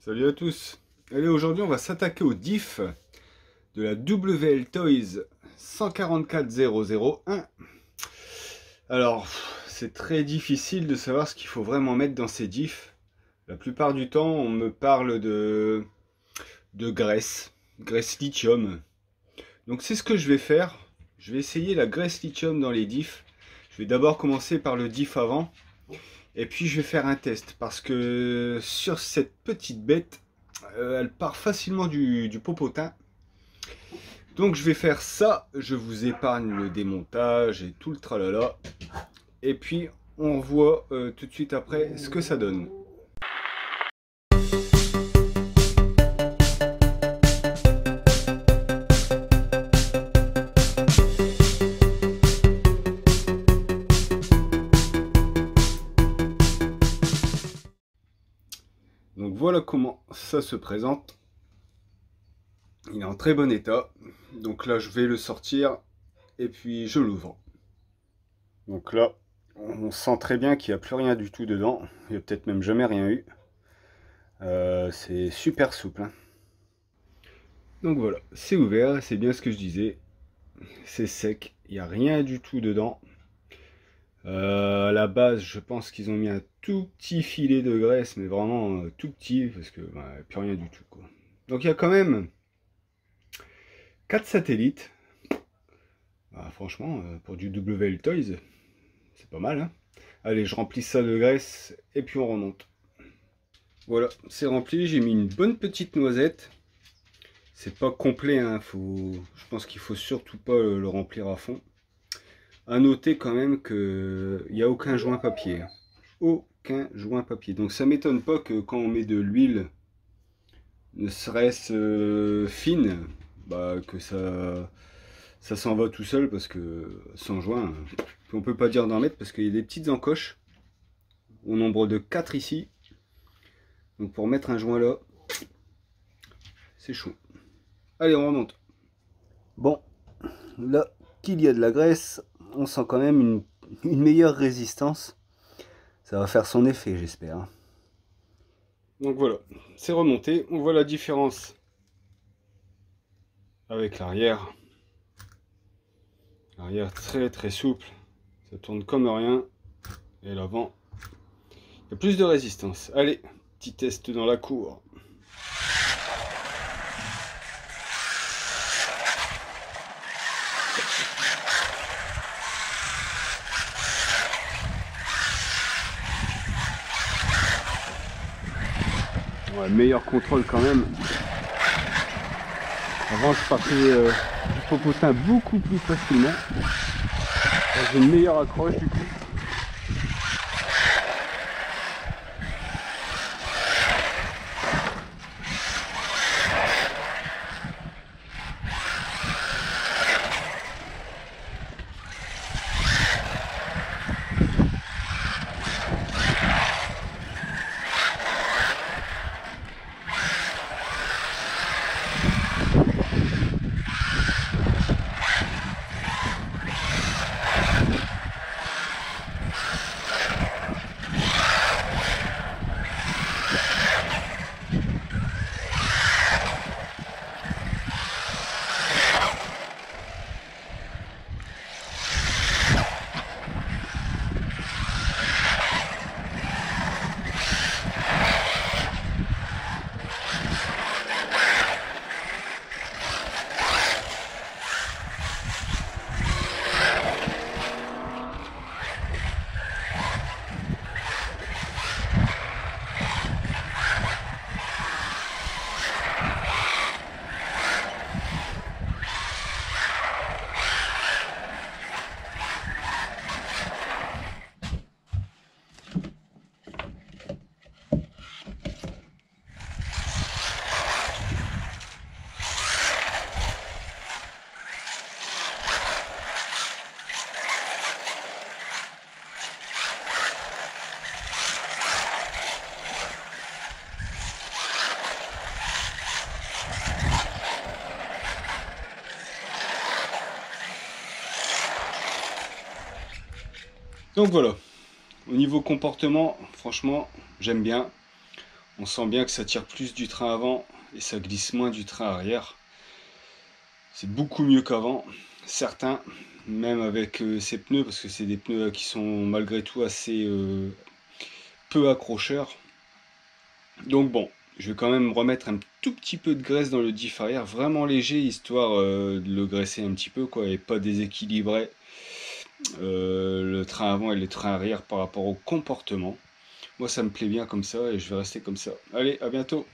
Salut à tous. Allez, aujourd'hui on va s'attaquer au diff de la WL Toys 144001. Alors, c'est très difficile de savoir ce qu'il faut vraiment mettre dans ces diffs. La plupart du temps, on me parle de graisse lithium. Donc c'est ce que je vais faire. Je vais essayer la graisse lithium dans les diffs. Je vais d'abord commencer par le diff avant. Et puis je vais faire un test parce que sur cette petite bête, elle part facilement du popotin. Donc je vais faire ça, je vous épargne le démontage et tout le tralala. Et puis on voit tout de suite après ce que ça donne. Donc voilà comment ça se présente. Il est en très bon état. Donc là je vais le sortir et puis je l'ouvre. Donc là on sent très bien qu'il n'y a plus rien du tout dedans. Il n'y a peut-être même jamais rien eu. C'est super souple. Hein. Donc voilà, c'est ouvert, c'est bien ce que je disais. C'est sec, il n'y a rien du tout dedans. À la base, je pense qu'ils ont mis un tout petit filet de graisse, mais vraiment tout petit, parce que bah, plus rien du tout, quoi. Donc il y a quand même 4 satellites. Bah, franchement, pour du WL Toys, c'est pas mal. Hein. Allez, je remplis ça de graisse et puis on remonte. Voilà, c'est rempli. J'ai mis une bonne petite noisette. C'est pas complet, hein. Je pense qu'il faut surtout pas le remplir à fond. À noter quand même qu'il n'y a aucun joint papier. Aucun joint papier. Donc ça m'étonne pas que quand on met de l'huile, ne serait-ce fine, bah, que ça s'en va tout seul parce que sans joint, on peut pas dire d'en mettre parce qu'il y a des petites encoches au nombre de 4 ici. Donc pour mettre un joint là, c'est chaud. Allez, on remonte. Bon, là qu'il y a de la graisse, on sent quand même une meilleure résistance. Ça va faire son effet, j'espère. Donc voilà, c'est remonté. On voit la différence avec l'arrière. L'arrière très souple. Ça tourne comme rien. Et l'avant, il y a plus de résistance. Allez, petit test dans la cour. Ouais, meilleur contrôle quand même. Avant je partais du popotin beaucoup plus facilement. J'ai une meilleure accroche du coup. Donc voilà, au niveau comportement, franchement, j'aime bien. On sent bien que ça tire plus du train avant et ça glisse moins du train arrière. C'est beaucoup mieux qu'avant, certains, même avec ces pneus, parce que c'est des pneus qui sont malgré tout assez peu accrocheurs. Donc bon, je vais quand même remettre un tout petit peu de graisse dans le diff arrière, vraiment léger, histoire de le graisser un petit peu, quoi, et pas déséquilibrer le train avant et le train arrière par rapport au comportement. Moi ça me plaît bien comme ça et je vais rester comme ça. Allez, à bientôt!